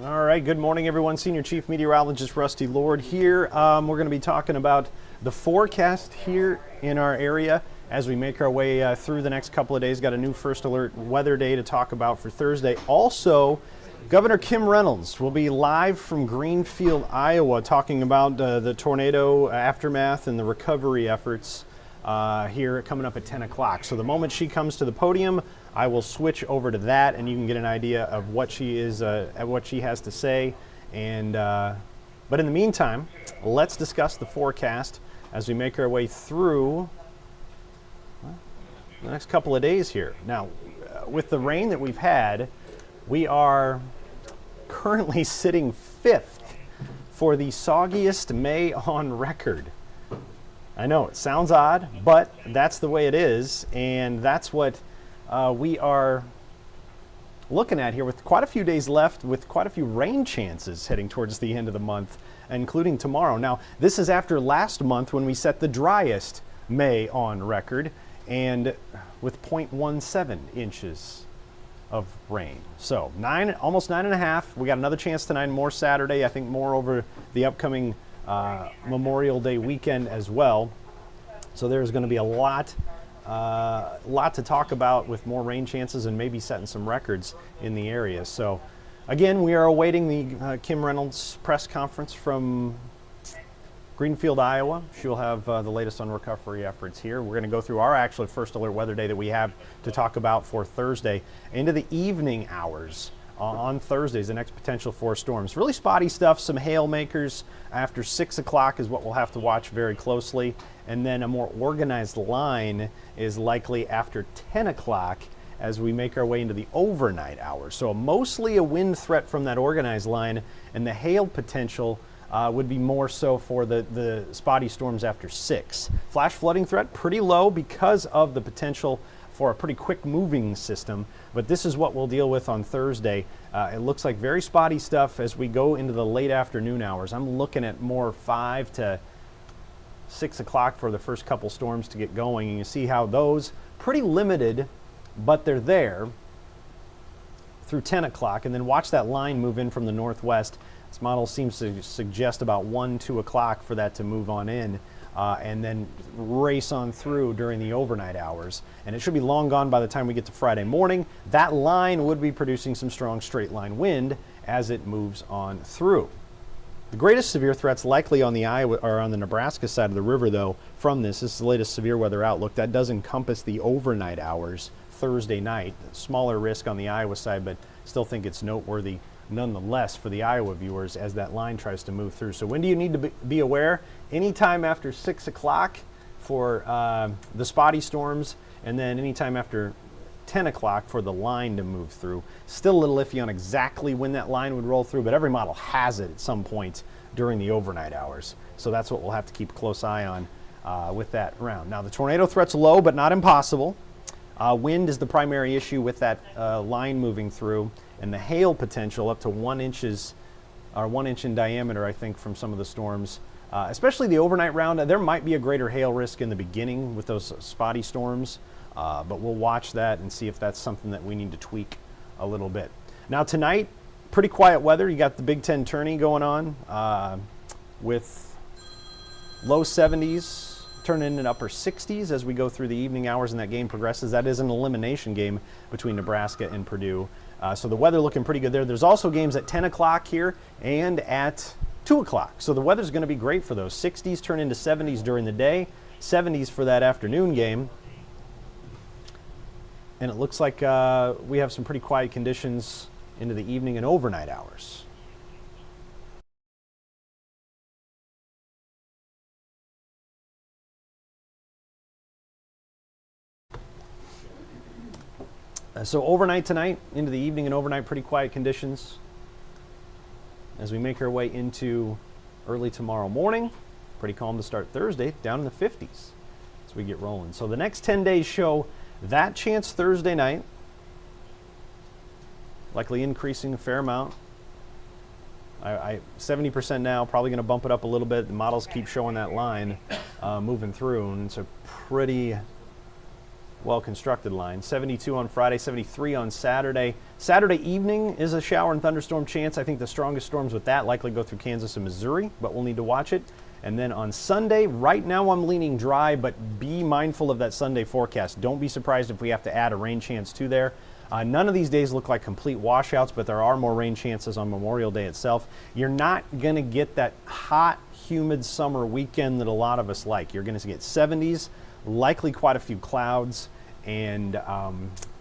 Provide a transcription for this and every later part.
All right, good morning, everyone. Senior Chief Meteorologist Rusty Lord here. We're going to be talking about the forecast here in our area as we make our way through the next couple of days. Got a new first alert weather day to talk about for Thursday. Also, Governor Kim Reynolds will be live from Greenfield, Iowa, talking about the tornado aftermath and the recovery efforts here coming up at 10 o'clock. So the moment she comes to the podium, I will switch over to that, and you can get an idea of what she is, what she has to say. And but in the meantime, let's discuss the forecast as we make our way through the next couple of days here. Now, with the rain that we've had, we are currently sitting 5th for the soggiest May on record. I know it sounds odd, but that's the way it is, and that's what we are looking at here with quite a few days left, with quite a few rain chances heading towards the end of the month, including tomorrow. Now, this is after last month when we set the driest May on record, and with 0.17 inches of rain. So almost 9.5. We got another chance tonight, more Saturday. I think more over the upcoming Memorial Day weekend as well. So there's going to be a lot to talk about with more rain chances and maybe setting some records in the area. So again, we are awaiting the Kim Reynolds press conference from Greenfield, Iowa. She'll have the latest on recovery efforts here. We're going to go through our actual first alert weather day that we have to talk about for Thursday into the evening hours. On Thursdays, the next potential for storms. Really spotty stuff, some hail makers after 6 o'clock is what we'll have to watch very closely. And then a more organized line is likely after 10 o'clock as we make our way into the overnight hours. So mostly a wind threat from that organized line, and the hail potential would be more so for the spotty storms after 6. Flash flooding threat pretty low because of the potential for a pretty quick moving system, but this is what we'll deal with on Thursday. It looks like very spotty stuff as we go into the late afternoon hours. I'm looking at more 5 to 6 o'clock for the first couple storms to get going, and you see how those pretty limited, but they're there through 10 o'clock, and then watch that line move in from the northwest. This model seems to suggest about 1, 2 o'clock for that to move on in. And then race on through during the overnight hours. And it should be long gone by the time we get to Friday morning. That line would be producing some strong straight line wind as it moves on through. The greatest severe threats likely on the Iowa or on the Nebraska side of the river, though, from this is the latest severe weather outlook. That does encompass the overnight hours Thursday night. Smaller risk on the Iowa side, but still think it's noteworthy nonetheless for the Iowa viewers as that line tries to move through. So when do you need to be aware? Anytime after 6 o'clock for the spotty storms, and then anytime after 10 o'clock for the line to move through. Still a little iffy on exactly when that line would roll through, but every model has it at some point during the overnight hours. So that's what we'll have to keep a close eye on with that round. Now the tornado threat's low, but not impossible. Wind is the primary issue with that line moving through, and the hail potential up to 1 inch in diameter, I think, from some of the storms. Especially the overnight round, there might be a greater hail risk in the beginning with those spotty storms, but we'll watch that and see if that's something that we need to tweak a little bit. Now tonight, pretty quiet weather. You got the Big Ten tourney going on with low 70s, turning into upper 60s as we go through the evening hours and that game progresses. That is an elimination game between Nebraska and Purdue. So the weather looking pretty good there. There's also games at 10 o'clock here and at 2 o'clock. So the weather's going to be great for those. 60s turn into 70s during the day, 70s for that afternoon game. And it looks like we have some pretty quiet conditions into the evening and overnight hours. So overnight tonight, into the evening and overnight, pretty quiet conditions. As we make our way into early tomorrow morning, pretty calm to start Thursday, down in the 50s as we get rolling. So the next 10 days show that chance Thursday night, likely increasing a fair amount. 70% now, probably going to bump it up a little bit. The models keep showing that line moving through, and it's a pretty well-constructed line. 72 on Friday, 73 on Saturday. Saturday evening is a shower and thunderstorm chance. I think the strongest storms with that likely go through Kansas and Missouri, but we'll need to watch it. And then on Sunday, right now I'm leaning dry, but be mindful of that Sunday forecast. Don't be surprised if we have to add a rain chance to there. None of these days look like complete washouts, but there are more rain chances on Memorial Day itself. You're not going to get that hot, humid summer weekend that a lot of us like. You're going to get 70s, likely quite a few clouds, and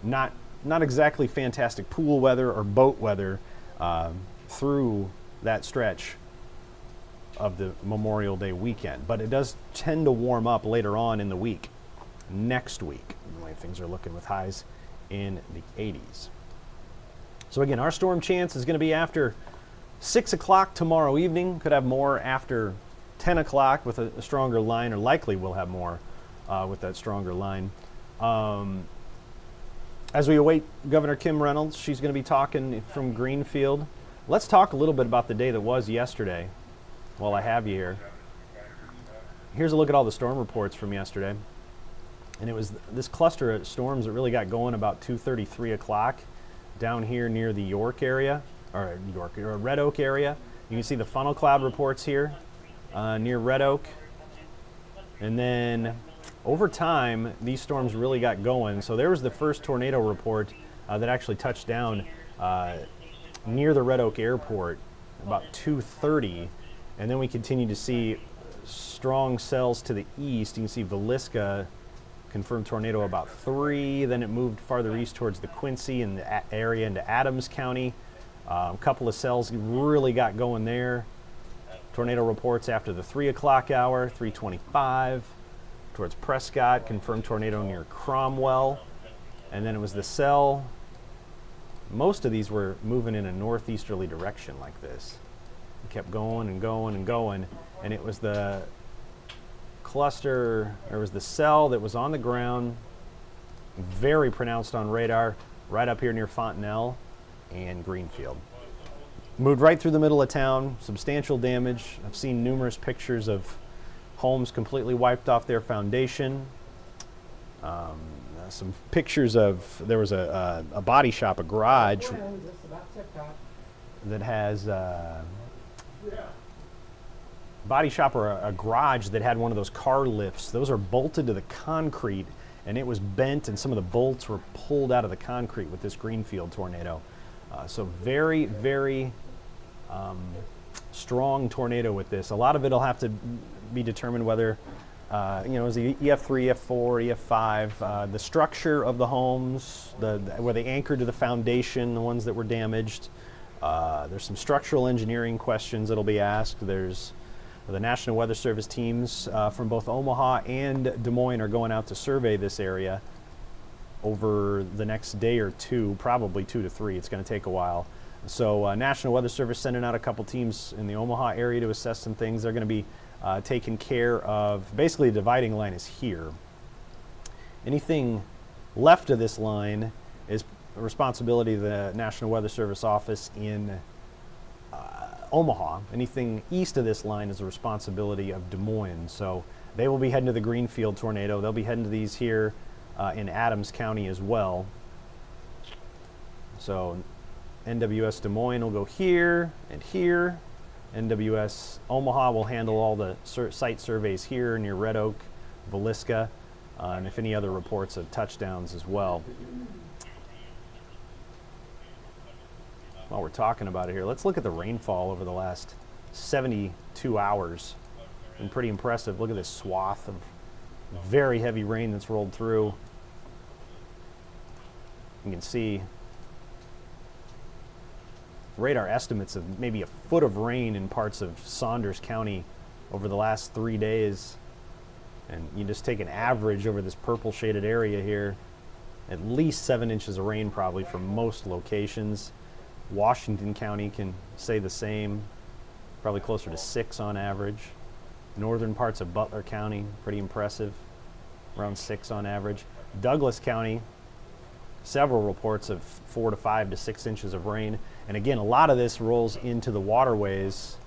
not exactly fantastic pool weather or boat weather through that stretch of the Memorial Day weekend. But it does tend to warm up later on in the week, next week, the way things are looking with highs in the 80s. So again, our storm chance is going to be after 6 o'clock tomorrow evening. Could have more after 10 o'clock with a stronger line, or likely we'll have more with that stronger line. As we await Governor Kim Reynolds, she's going to be talking from Greenfield. Let's talk a little bit about the day that was yesterday while I have you here. Here's a look at all the storm reports from yesterday. And it was this cluster of storms that really got going about 2:30, 3 o'clock down here near the York area, or Red Oak area. You can see the funnel cloud reports here near Red Oak. And then over time, these storms really got going. So there was the first tornado report that actually touched down near the Red Oak Airport about 2:30. And then we continue to see strong cells to the east. You can see Villisca, confirmed tornado about 3. Then it moved farther east towards the Quincy and the area into Adams County. A couple of cells really got going there. Tornado reports after the 3 o'clock hour, 3:25. Towards Prescott, confirmed tornado near Cromwell. And then it was the cell. Most of these were moving in a northeasterly direction like this. It kept going and going and going. And it was the cluster, there was the cell that was on the ground, very pronounced on radar, right up here near Fontenelle and Greenfield. Moved right through the middle of town, substantial damage. I've seen numerous pictures of homes completely wiped off their foundation. Some pictures of, there was a body shop, a garage that has body shop or a garage that had one of those car lifts. Those are bolted to the concrete, and it was bent, and some of the bolts were pulled out of the concrete with this Greenfield tornado. So very, very strong tornado with this. A lot of it will have to be determined whether, is the EF3, EF4, EF5, the structure of the homes, where they anchored to the foundation, the ones that were damaged. There's some structural engineering questions that'll be asked. There's the National Weather Service teams from both Omaha and Des Moines are going out to survey this area over the next day or two, probably 2 to 3. It's going to take a while. So National Weather Service sending out a couple teams in the Omaha area to assess some things. They're going to be taking care of, basically the dividing line is here. Anything left of this line is the responsibility of the National Weather Service office in Omaha. Anything east of this line is the responsibility of Des Moines. So they will be heading to the Greenfield tornado. They'll be heading to these here in Adams County as well. So NWS Des Moines will go here and here. NWS Omaha will handle all the site surveys here near Red Oak, Villisca, and if any other reports of touchdowns as well. While we're talking about it here, let's look at the rainfall over the last 72 hours. Been pretty impressive. Look at this swath of very heavy rain that's rolled through. You can see radar estimates of maybe a foot of rain in parts of Saunders County over the last 3 days. And you just take an average over this purple shaded area here, at least 7 inches of rain probably for most locations. Washington County can say the same, probably closer to 6 on average. Northern parts of Butler County, pretty impressive, around 6 on average. Douglas County, several reports of 4 to 5 to 6 inches of rain. And again, a lot of this rolls into the waterways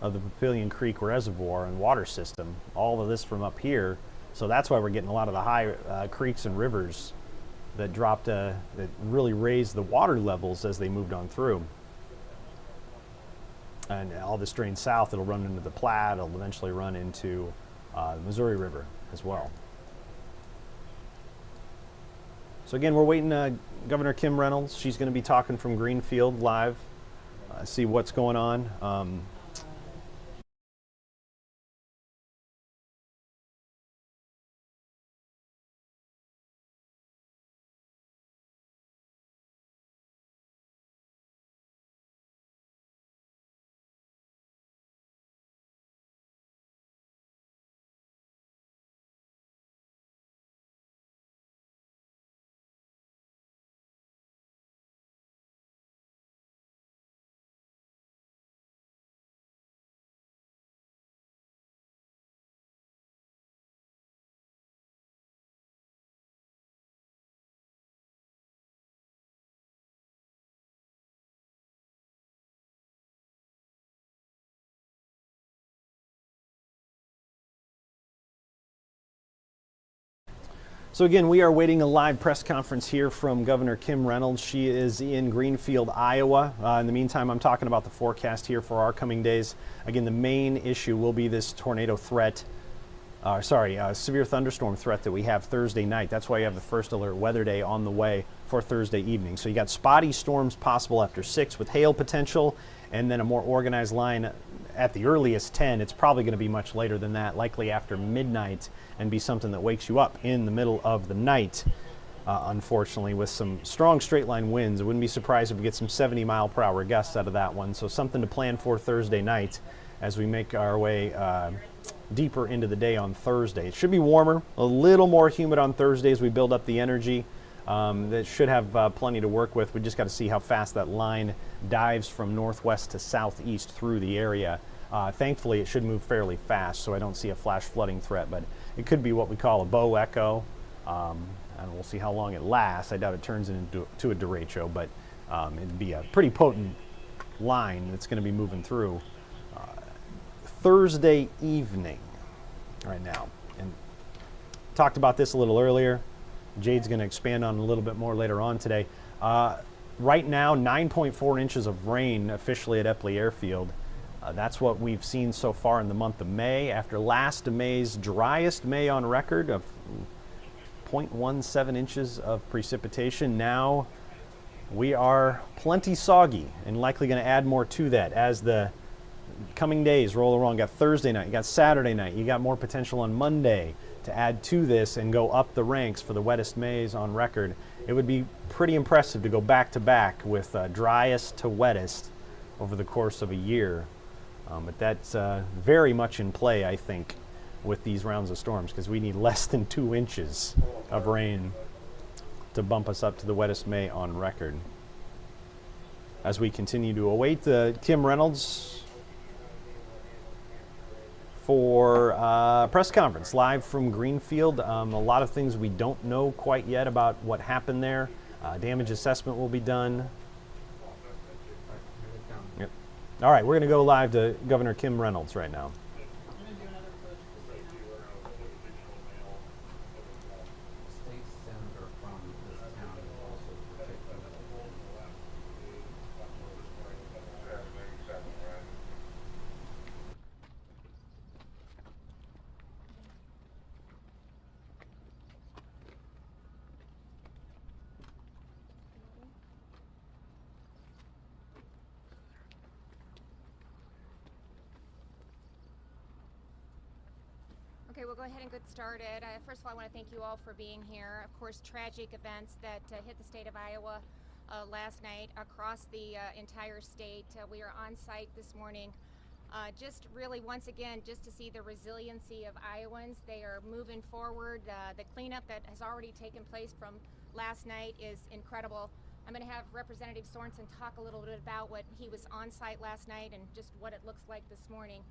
of the Papillion Creek Reservoir and water system. All of this from up here So that's why we're getting a lot of the high creeks and rivers that dropped, that really raised the water levels as they moved on through. And all this drains south, it'll run into the Platte, it'll eventually run into the Missouri River as well. So again, we're waiting Governor Kim Reynolds. She's going to be talking from Greenfield live, see what's going on. So again, we are waiting a live press conference here from Governor Kim Reynolds. She is in Greenfield, Iowa. In the meantime, I'm talking about the forecast here for our coming days. Again, the main issue will be this tornado threat, severe thunderstorm threat that we have Thursday night. That's why you have the first alert weather day on the way for Thursday evening. So you got spotty storms possible after 6 with hail potential, and then a more organized line at the earliest 10. It's probably going to be much later than that, likely after midnight, and be something that wakes you up in the middle of the night. Unfortunately, with some strong straight line winds. I wouldn't be surprised if we get some 70-mile-per-hour gusts out of that one. So something to plan for Thursday night as we make our way deeper into the day on Thursday. It should be warmer, a little more humid on Thursday as we build up the energy. That should have plenty to work with. We just got to see how fast that line dives from northwest to southeast through the area. Thankfully, it should move fairly fast, so I don't see a flash flooding threat, but it could be what we call a bow echo, and we'll see how long it lasts. I doubt it turns into a derecho, but it'd be a pretty potent line that's going to be moving through Thursday evening right now. And talked about this a little earlier. Jade's going to expand on it a little bit more later on today. Right now, 9.4 inches of rain officially at Epley Airfield. That's what we've seen so far in the month of May. After last May's driest May on record of 0.17 inches of precipitation, now we are plenty soggy and likely going to add more to that as the coming days roll around. You got Thursday night, you got Saturday night, you got more potential on Monday to add to this and go up the ranks for the wettest Mays on record. It would be pretty impressive to go back to back with driest to wettest over the course of a year. But that's very much in play, I think, with these rounds of storms, because we need less than 2 inches of rain to bump us up to the wettest May on record. As we continue to await Kim Reynolds for press conference live from Greenfield. A lot of things we don't know quite yet about what happened there. Damage assessment will be done. Yep. All right, we're going to go live to Governor Kim Reynolds right now. Okay, we'll go ahead and get started. First of all, I want to thank you all for being here. Of course, tragic events that hit the state of Iowa last night across the entire state. We are on site this morning. Just really, once again, just to see the resiliency of Iowans. They are moving forward. The cleanup that has already taken place from last night is incredible. I'm going to have Representative Sorensen talk a little bit about what he was on site last night and just what it looks like this morning.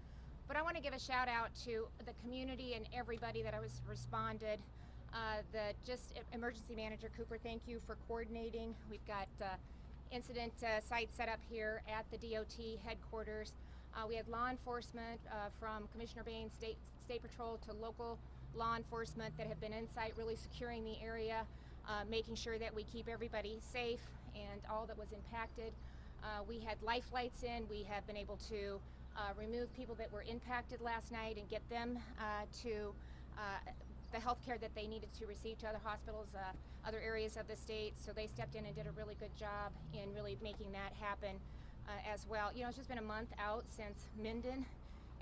But I want to give a shout out to the community and everybody that was responded. The emergency manager Cooper, thank you for coordinating. We've got incident site set up here at the DOT headquarters. We had law enforcement from Commissioner Bain, State Patrol to local law enforcement that have been in site, really securing the area, making sure that we keep everybody safe and all that was impacted. We had life flights in. We have been able to remove people that were impacted last night and get them to the health care that they needed to receive to other hospitals, other areas of the state. So they stepped in and did a really good job in really making that happen as well. You know, it's just been a month out since Minden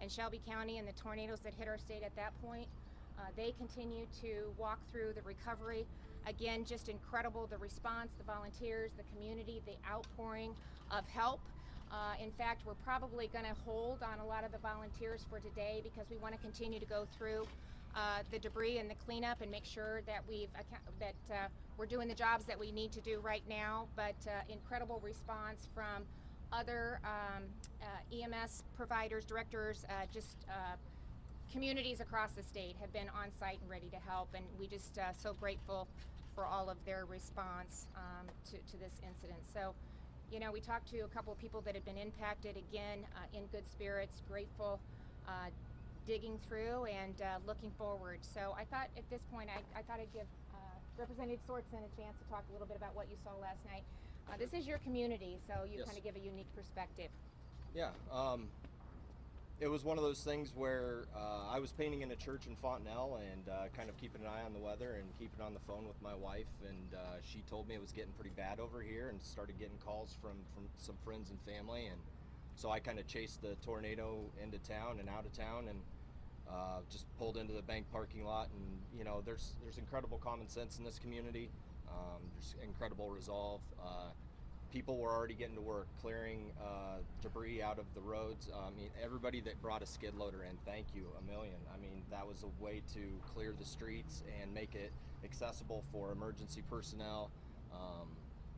and Shelby County and the tornadoes that hit our state at that point. They continue to walk through the recovery. Again, just incredible, the response, the volunteers, the community, the outpouring of help. In fact, we're probably going to hold on a lot of the volunteers for today because we want to continue to go through the debris and the cleanup and make sure that we're doing the jobs that we need to do right now. But incredible response from other EMS providers, directors, communities across the state have been on site and ready to help, and we just so grateful for all of their response to this incident. So, you know, we talked to a couple of people that had been impacted, again, in good spirits, grateful, digging through and looking forward. So I thought at this point, I thought I'd give Representative Swartzen a chance to talk a little bit about what you saw last night. This is your community, so you kind of give a unique perspective. Yeah, it was one of those things where I was painting in a church in Fontenelle and kind of keeping an eye on the weather and keeping on the phone with my wife, and she told me it was getting pretty bad over here and started getting calls from some friends and family, and so I kind of chased the tornado into town and out of town and just pulled into the bank parking lot. And you know, there's incredible common sense in this community. There's incredible resolve. People were already getting to work clearing debris out of the roads. I mean, everybody that brought a skid loader in, thank you a million. I mean, that was a way to clear the streets and make it accessible for emergency personnel.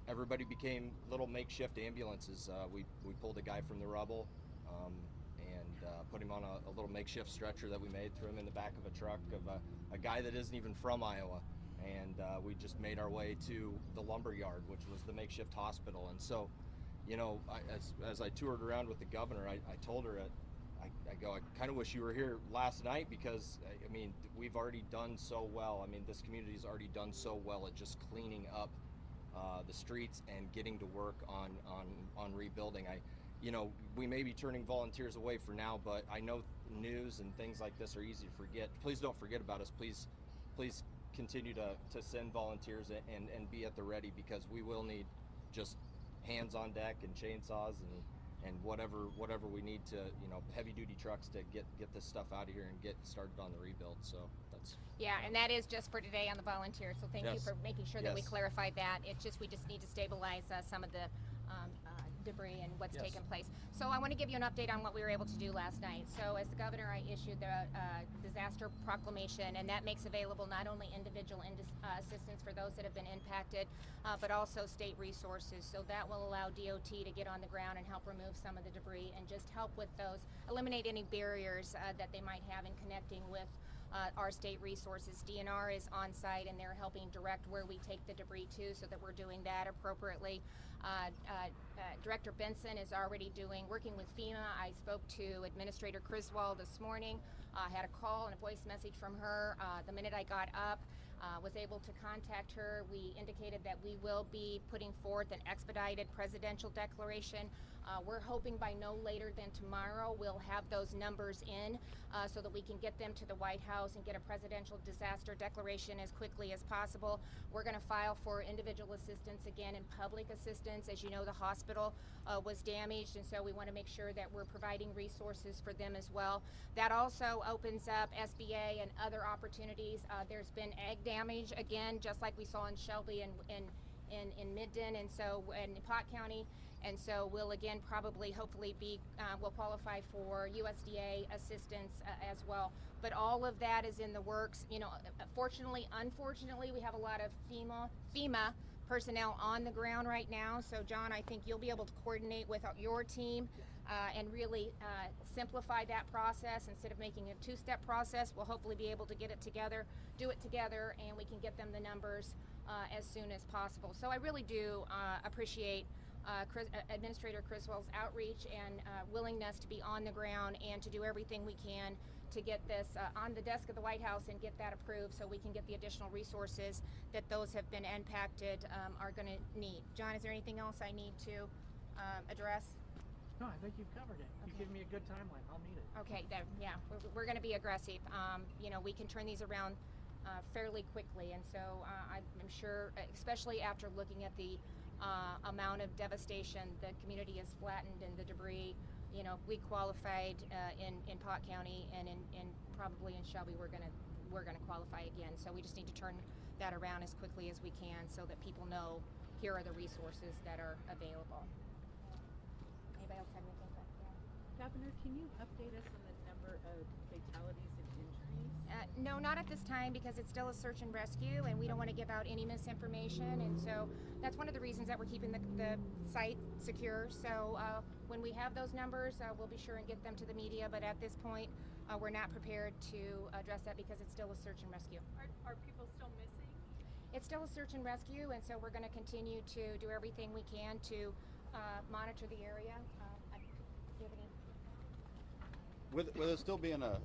Everybody became little makeshift ambulances. We pulled a guy from the rubble and put him on a little makeshift stretcher that we made, threw him in the back of a truck of a guy that isn't even from Iowa. And we just made our way to the lumber yard, which was the makeshift hospital. And so, you know, as I toured around with the governor, I told her, I kind of wish you were here last night because, I mean, we've already done so well. I mean, this community's already done so well at just cleaning up the streets and getting to work on rebuilding. You know, we may be turning volunteers away for now, but I know news and things like this are easy to forget. Please don't forget about us. Please continue to send volunteers and be at the ready, because we will need just hands on deck and chainsaws and whatever we need to, you know, heavy duty trucks to get this stuff out of here and get started on the rebuild. So that's and that is just for today on the volunteers. So thank you for making sure that we clarified that. We just need to stabilize some of the debris and what's taken place. So I want to give you an update on what we were able to do last night. So as the governor, I issued the disaster proclamation, and that makes available not only individual assistance for those that have been impacted, but also state resources. So that will allow DOT to get on the ground and help remove some of the debris and just help with those, eliminate any barriers that they might have in connecting with our state resources. DNR is on site and they're helping direct where we take the debris to, so that we're doing that appropriately. Director Benson is already working with FEMA. I spoke to Administrator Criswell this morning. I had a call and a voice message from her the minute I got up. Was able to contact her. We indicated that we will be putting forth an expedited presidential declaration. We're hoping by no later than tomorrow we'll have those numbers in so that we can get them to the White House and get a presidential disaster declaration as quickly as possible. We're going to file for individual assistance again and public assistance. As you know, the hospital was damaged, and so we want to make sure that we're providing resources for them as well. That also opens up SBA and other opportunities. There's been ag damage again, just like we saw in Shelby and in Minden, and so in Pot County, and so we'll again probably hopefully we'll qualify for USDA assistance as well. But all of that is in the works. You know, unfortunately, we have a lot of FEMA personnel on the ground right now. So John, I think you'll be able to coordinate with your team and really simplify that process. Instead of making a two-step process, we'll hopefully be able to do it together, and we can get them the numbers as soon as possible. So I really do appreciate Administrator Criswell's outreach and willingness to be on the ground and to do everything we can to get this on the desk of the White House and get that approved so we can get the additional resources that those have been impacted are going to need. John, is there anything else I need to address? No, I think you've covered it. You've given me a good timeline. I'll meet it. Okay, yeah, we're going to be aggressive. We can turn these around fairly quickly, and so I'm sure, especially after looking at the amount of devastation the community has flattened and the debris. We qualified in Pot County and in probably in Shelby. We're gonna qualify again. So we just need to turn that around as quickly as we can so that people know here are the resources that are available. Anybody else have anything? Governor, can you update us on the number of fatalities and injuries? No, not at this time because it's still a search and rescue and we don't want to give out any misinformation, and so that's one of the reasons that we're keeping the site secure. So when we have those numbers, we'll be sure and get them to the media, but at this point we're not prepared to address that because it's still a search and rescue. Are people still missing? It's still a search and rescue, and so we're going to continue to do everything we can to monitor the area. Do you have any? With it still being a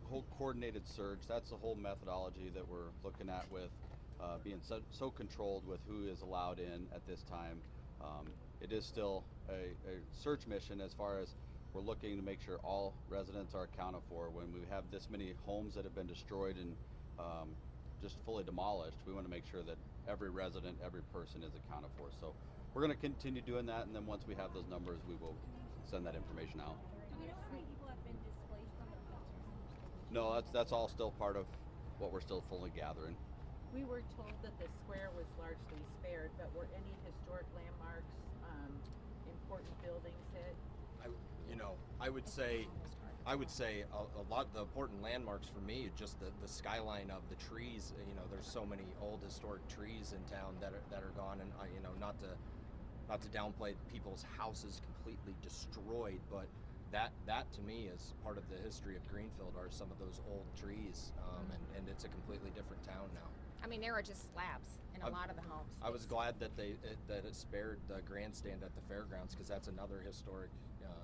whole coordinated search, that's the whole methodology that we're looking at with being so controlled with who is allowed in at this time. It is still a search mission as far as we're looking to make sure all residents are accounted for. When we have this many homes that have been destroyed and just fully demolished, we want to make sure that every resident, every person is accounted for. So we're going to continue doing that, and then once we have those numbers, we will send that information out. Do we know how many people have been displaced from the filters? No, that's all still part of what we're still fully gathering. We were told that the square was largely spared, but were any historic landmarks, important buildings hit? I would say a lot of the important landmarks for me, just the skyline of the trees. There's so many old historic trees in town that are gone, and not to downplay people's houses completely destroyed, but that to me is part of the history of Greenfield, are some of those old trees, and it's a completely different town now. I mean, there are just slabs in a lot of the homes. I was glad that it spared the grandstand at the fairgrounds, because that's another historic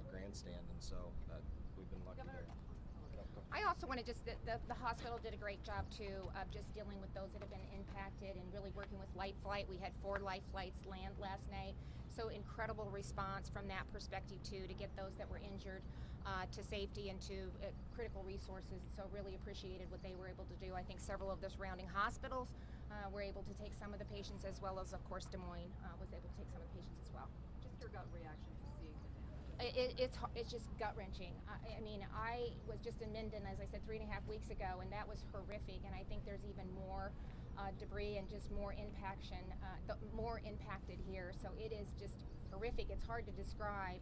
grandstand, and so that we've been lucky there. I also want to the hospital did a great job too of just dealing with those that have been impacted and really working with Life Flight. We had 4 Life Flights land last night, so incredible response from that perspective too, to get those that were injured to safety and to critical resources. So really appreciated what they were able to do. I think several of the surrounding hospitals were able to take some of the patients, as well as of course Des Moines was able to take some of the patients as well. Just your gut reaction to seeing the damage? It's just gut-wrenching. I mean, I was just in Minden, as I said, 3.5 weeks ago, and that was horrific. And I think there's even more debris and just more more impacted here. So it is just horrific. It's hard to describe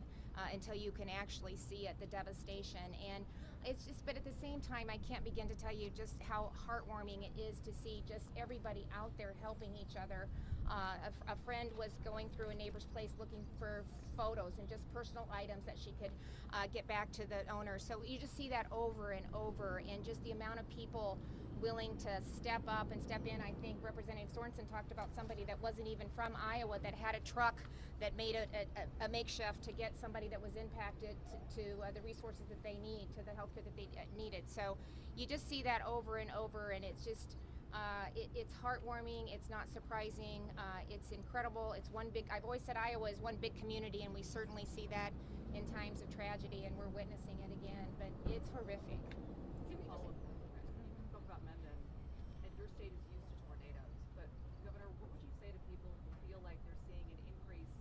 until you can actually see it, the devastation. And it's just, but at the same time, I can't begin to tell you just how heartwarming it is to see just everybody out there helping each other. A friend was going through a neighbor's place looking for photos and just personal items that she could get back to the owner. So you just see that over and over, and just the amount of people willing to step up and step in. I think Representative Sorensen talked about somebody that wasn't even from Iowa that had a truck that made a makeshift to get somebody that was impacted to the resources that they need, to the healthcare that they needed. So you just see that over and over, and it's just it's heartwarming. It's not surprising. It's incredible. It's one big. I've always said Iowa is one big community, and we certainly see that in times of tragedy, and we're witnessing it again. But it's horrific. About Mendon, and your state is used to tornadoes, but Governor, what would you say to people who feel like they're seeing an increase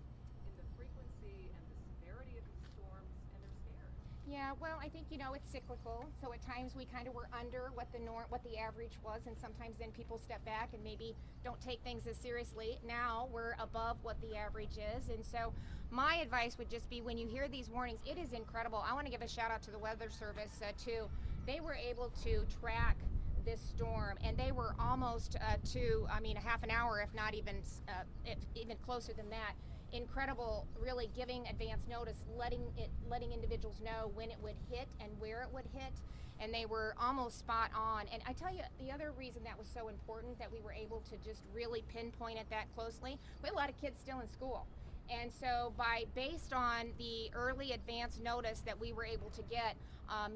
in the frequency and the severity of these storms, and they're scared? Yeah, well, I think it's cyclical. So at times we kind of were under what the average was, and sometimes then people step back and maybe don't take things as seriously. Now we're above what the average is, and so my advice would just be, when you hear these warnings, it is incredible. I want to give a shout out to the Weather Service too. They were able to track this storm, and they were almost to a half an hour, if not even closer than that. Incredible, really giving advance notice, letting individuals know when it would hit and where it would hit, and they were almost spot on. And I tell you, the other reason that was so important, that we were able to just really pinpoint it that closely, we had a lot of kids still in school. And so based on the early advance notice that we were able to get,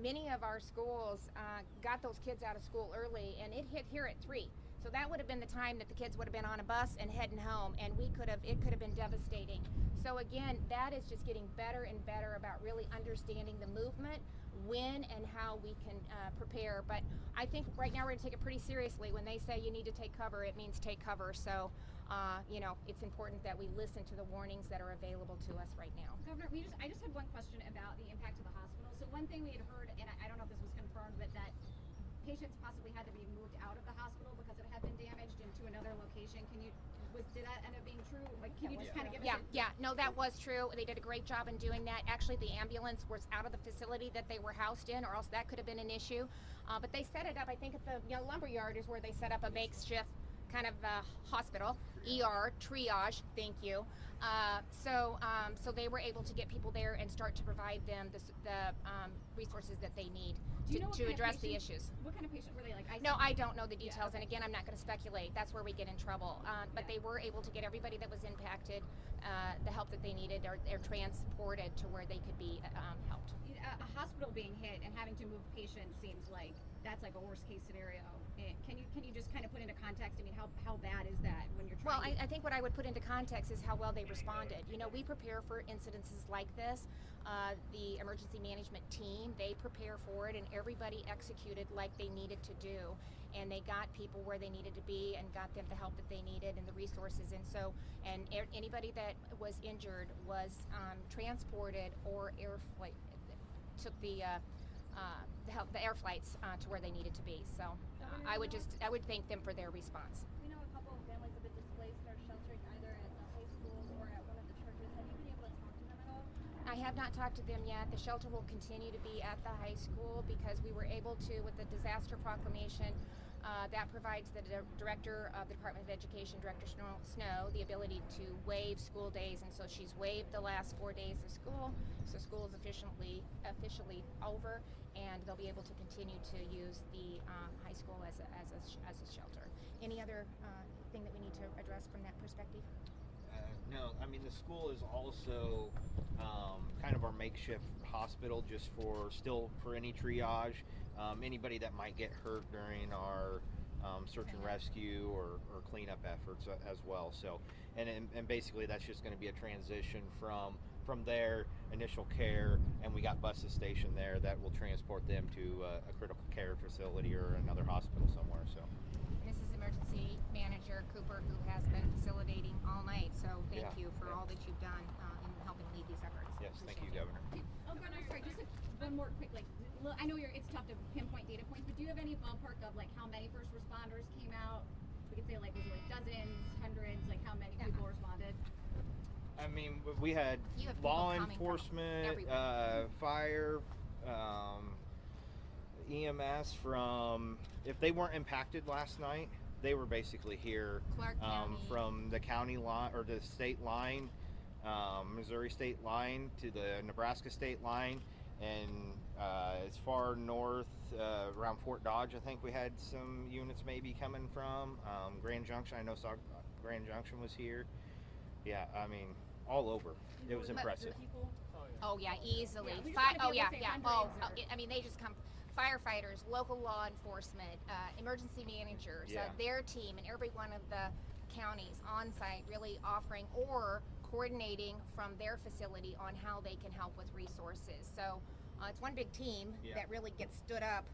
many of our schools got those kids out of school early, and it hit here at 3. So that would have been the time that the kids would have been on a bus and heading home, and it could have been devastating. So again, that is just getting better and better about really understanding the movement, when and how we can prepare. But I think right now we're going to take it pretty seriously. When they say you need to take cover, it means take cover. So it's important that we listen to the warnings that are available to us right now. Governor, I just had one question about the impact of the hospital. So one thing we had heard, and I don't know if this was confirmed, but that patients possibly had to be moved out of the hospital because it had been damaged into another location. Did that end up being true? Like, can you just kind of give us No, that was true. They did a great job in doing that. Actually, the ambulance was out of the facility that they were housed in, or else that could have been an issue. But they set it up, I think at the lumberyard is where they set up a makeshift kind of hospital, ER, triage, thank you. So they were able to get people there and start to provide them the resources that they need to address the issues. What kind of patient were they, like ICU? No, I don't know the details, okay. and again, I'm not going to speculate. That's where we get in trouble. But they were able to get everybody that was impacted the help that they needed, or they're transported to where they could be helped. A hospital being hit and having to move patients seems like that's like a worst case scenario. Can you just kind of put into context? I mean, how bad is that when you're trying? Well, I think what I would put into context is how well they responded. We prepare for incidences like this. The emergency management team, they prepare for it, and everybody executed like they needed to do. And they got people where they needed to be and got them the help that they needed and the resources. And anybody that was injured was transported or took the air flights to where they needed to be. So I would thank them for their response. We know a couple of families have been displaced. They're sheltering either at the high school or at one of the churches. Have you been able to talk to them at all? I have not talked to them yet. The shelter will continue to be at the high school because we were able to, with the disaster proclamation, that provides the director of the Department of Education, Director Snow, the ability to waive school days, and so she's waived the last 4 days of school. So school is officially over, and they'll be able to continue to use the high school as a shelter. Any other thing that we need to address from that perspective? No, I mean the school is also kind of our makeshift hospital, just for any triage, anybody that might get hurt during our search and rescue or cleanup efforts as well. So, and basically that's just going to be a transition from their initial care, and we got buses stationed there that will transport them to a critical care facility or another hospital somewhere. So. This is Emergency Manager Cooper, who has been facilitating all night. So thank you for all that you've done in helping lead these efforts. Yes, thank you, Appreciate it. Governor. Oh, Governor, sorry, just one more quick, I know it's tough to pinpoint data points, but do you have any ballpark of how many first responders came out? We could say was it dozens, hundreds, how many people responded? I mean, we had You have people law coming from enforcement, everywhere. fire, EMS if they weren't impacted last night, they were basically here Clark County. from the county line or the state line, Missouri state line to the Nebraska state line, and as far north around Fort Dodge, I think we had some units maybe coming from Grand Junction. I know Grand Junction was here. Yeah, I mean all over. It was impressive. Oh yeah, easily. Yeah, we just wanna be able to say hundreds or- I mean, they just come. Firefighters, local law enforcement, emergency managers, Yeah. their team, and every one of the counties on site really offering or coordinating from their facility on how they can help with resources. So it's one big team that really gets stood up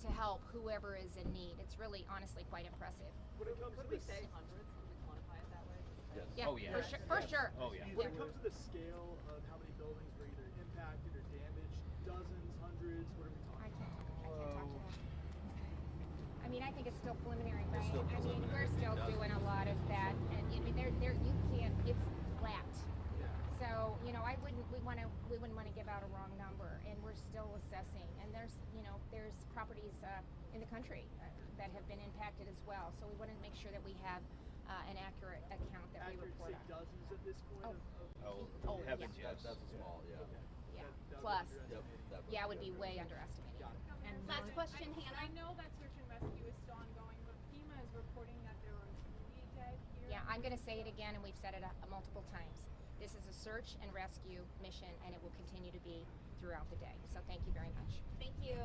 to help whoever is in need. It's really, honestly, quite impressive. Could we say hundreds? Could we quantify it that way? Yes. Yeah, Oh, yeah. for sure. Oh yeah. When it comes to the scale of how many buildings were either impacted or damaged, dozens, hundreds, what are we talking I about? can't talk to that. I mean, I think it's still preliminary, right? still I mean, we're preliminary. still It doing a lot of that, and I mean, you can't. It's flat. So we wouldn't want to give out a wrong number, and we're still assessing. And there's properties in the country that have been impacted as well. So we want to make sure that we have an accurate account that we Accurate, report say on. dozens at this point Oh, Oh, heavens, yeah. yes. That's small, yeah. Yeah. That Plus, would be Yep. that yeah, would be way underestimated. And Last question, I Hannah. know that search and rescue is still ongoing, but FEMA is reporting that there were 3 dead here. Yeah, I'm going to say it again, and we've said it multiple times. This is a search and rescue mission, and it will continue to be throughout the day. So thank you very much. Thank you.